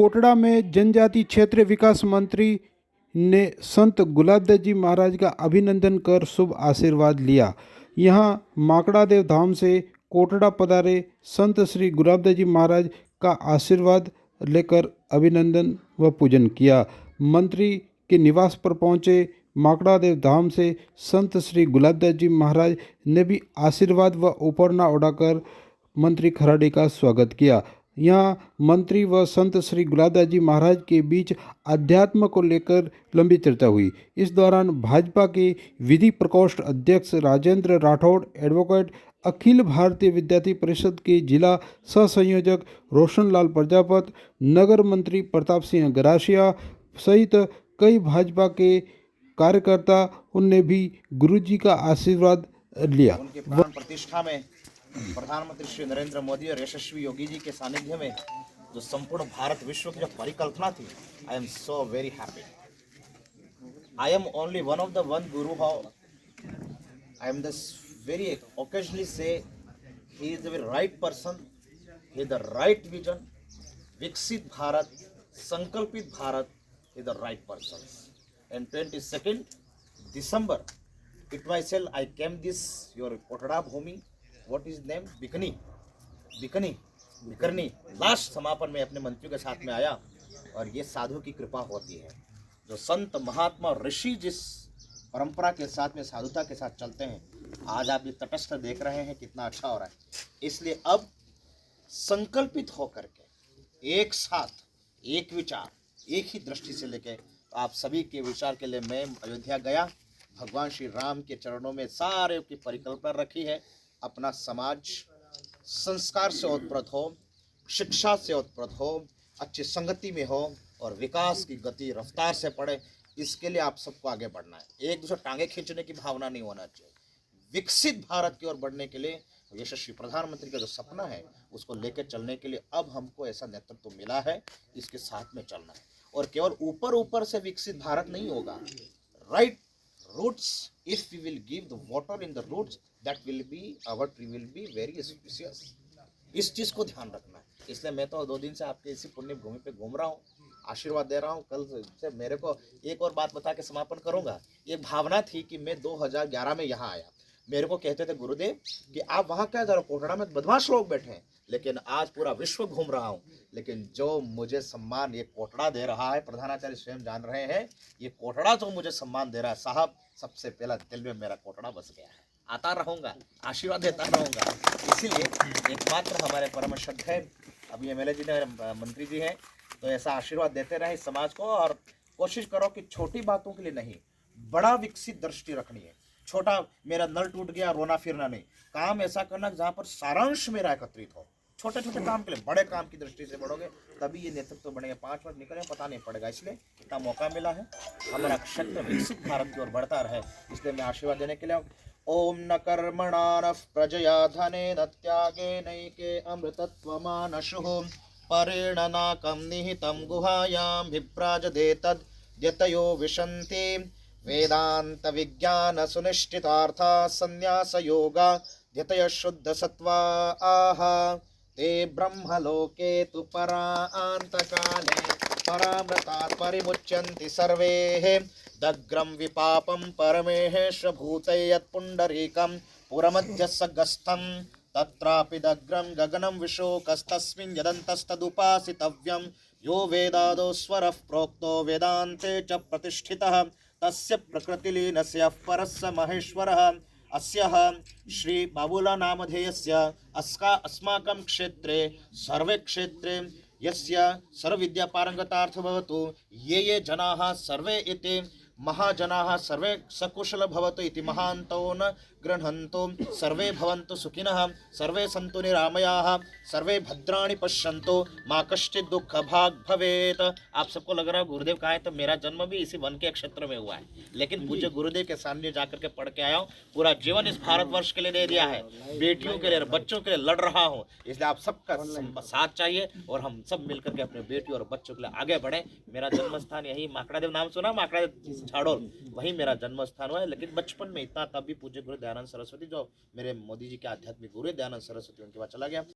कोटड़ा में जनजाति क्षेत्र विकास मंत्री ने संत गुलाबदास जी महाराज का अभिनंदन कर शुभ आशीर्वाद लिया। यहाँ माकड़ादेव धाम से कोटड़ा पधारे संत श्री गुलाबदास जी महाराज का आशीर्वाद लेकर अभिनंदन व पूजन किया। मंत्री के निवास पर पहुँचे माकड़ादेव धाम से संत श्री गुलाबदास जी महाराज ने भी आशीर्वाद व उपरना उड़ाकर मंत्री खराड़ी का स्वागत किया। यहाँ मंत्री व संत श्री गुलाबदास जी महाराज के बीच अध्यात्म को लेकर लंबी चर्चा हुई। इस दौरान भाजपा के विधि प्रकोष्ठ अध्यक्ष राजेंद्र राठौड़, एडवोकेट अखिल भारतीय विद्यार्थी परिषद के जिला सह संयोजक रोशनलाल प्रजापत, नगर मंत्री प्रताप सिंह गरासिया सहित कई भाजपा के कार्यकर्ता उनने भी गुरुजी का आशीर्वाद लिया। उनके प्राण प्रतिष्ठा में प्रधानमंत्री श्री नरेंद्र मोदी और यशस्वी योगी जी के सानिध्य में जो संपूर्ण भारत विश्व की जो परिकल्पना थी, I am so very happy. I am only one of the one guru how I am this very occasionally say he is the very right person, he is the right vision, विकसित भारत, संकल्पित Bharat is the right person. And 22nd December, it myself I came this your Kotada Bhumi, what is name? बिकरनी last समापन में अपने मंत्रियों के साथ में आया और ये साधु की कृपा होती है। जो संत महात्मा ऋषि जिस परंपरा के साथ में साधुता के साथ चलते हैं, आज आप ये तटस्थ देख रहे हैं कितना अच्छा हो रहा है। इसलिए अब संकल्पित होकर के एक साथ एक विचार एक ही दृष्टि से लेके आप सभी के विचार के लिए मैं अयोध्या गया। भगवान श्री राम के चरणों में सारे की परिकल्पना रखी है। अपना समाज संस्कार से उत्पन्न हो, शिक्षा से उत्पन्न हो, अच्छी संगति में हो और विकास की गति रफ्तार से बढ़े, इसके लिए आप सबको आगे बढ़ना है। एक दूसरे टांगे खींचने की भावना नहीं होना चाहिए। विकसित भारत की ओर बढ़ने के लिए यशस्वी प्रधानमंत्री का जो सपना है उसको लेकर चलने के लिए अब हमको ऐसा नेतृत्व मिला है, इसके साथ में चलना है। और केवल ऊपर ऊपर से विकसित भारत नहीं होगा। Right roots, if we will give the water in the roots, that will be our tree will be very spacious. इस चीज़ को ध्यान रखना है। इसलिए मैं तो 2 दिन से आपके इसी पुण्य भूमि पे घूम रहा हूँ, आशीर्वाद दे रहा हूँ। कल से मेरे को एक और बात बता के समापन करूँगा। एक भावना थी कि मैं 2011 में यहाँ आया, मेरे को कहते थे गुरुदेव कि आप वहाँ क्या जा रहे हो, कोटड़ा में बदमाश लोग बैठे हैं। लेकिन आज पूरा विश्व घूम रहा हूँ, लेकिन जो मुझे सम्मान ये कोटड़ा दे रहा है, प्रधानाचार्य स्वयं जान रहे हैं, ये कोटड़ा जो मुझे सम्मान दे रहा है, साहब सबसे पहला दिल में मेरा कोटड़ा बस गया है। आता रहूँगा, आशीर्वाद देता रहूँगा। इसीलिए एकमात्र हमारे परम श्रद्धा है, अभी एमएलए जी ने, मंत्री जी हैं, तो ऐसा आशीर्वाद देते रहे इस समाज को। और कोशिश करो कि छोटी बातों के लिए नहीं, बड़ा विकसित दृष्टि रखनी है। छोटा मेरा नल टूट गया रोना फिरना नहीं, काम ऐसा करना जहाँ पर सारांश मेरा एकत्रित हो। छोटे छोटे काम के लिए बड़े काम की दृष्टि से बढ़ोगे तभी ये नेतृत्व बनेगा। 5 मिनट निकले पता नहीं पड़ेगा। इसलिए इतना मौका मिला है, हमारा क्षेत्र विकसित भारत की ओर बढ़ता रहे, इसलिए मैं आशीर्वाद देने के लिए ओम न कर्मणा न प्रजया धने न त्यागे नैके अमृतत्वमानशुः परेण नाकं निहितं गुहायां विभ्राजते तद् यतयो विशन्ति वेदांत विज्ञान सुनिश्चितार्था संन्यास योगा यतय शुद्ध सत्वा आहा ते ब्रह्मलोके तु परान्तकाले परामृतात् परिमुच्यन्ति सर्वे दग्रं विपापं परमेहेश भूतयत्पुण्डरीकं पुरमध्यसगस्थं तत्रापि दग्रं गगनं विशोकस्तस्मिन् यदन्तस्तदुपासितव्यं यो वेदादो स्वरः प्रोक्तो वेदान्ते च प्रतिष्ठितः तस्य प्रकृतिलीनस्य परस्य महेश्वरः अस्यः श्री बाबूला नामधेयस्य अस्माकं क्षेत्रे सर्वे क्षेत्रे यस्य सर्वविद्यापारंगतार्थ भवतु ये जनाः सर्वे इति महाजनाः सर्वे सकुशल भवतु इति महान्तौ न गृह्णन्तु सर्वे भवन्तु सुखिनः सर्वे सन्तु निरामयाः सर्वे भद्राणि पश्यन्तु माँ कश्चित् दुःख भाग भवेत। आप सबको लग रहा है गुरुदेव कहाँ है, तो मेरा जन्म भी इसी वन के क्षेत्र में हुआ है, लेकिन पूज्य गुरुदेव के सामने जाकर के पढ़ के आया हूँ। पूरा जीवन इस भारतवर्ष के लिए दे दिया है, बेटियों के लिए बच्चों के लिए लड़ रहा हूँ। इसलिए आप सबका साथ चाहिए और हम सब मिलकर के अपने बेटियों और बच्चों के लिए आगे बढ़े। मेरा जन्म स्थान यही माकड़ादेव, नाम सुना माकड़ादेव झाड़ोल, वही मेरा जन्म स्थान हुआ है। लेकिन बचपन में इतना तब भी पूज्य गुरु दयानंद सरस्वती, जो मेरे मोदी जी के आध्यात्मिक गुरु दयानंद सरस्वती, उनके पास चला गया।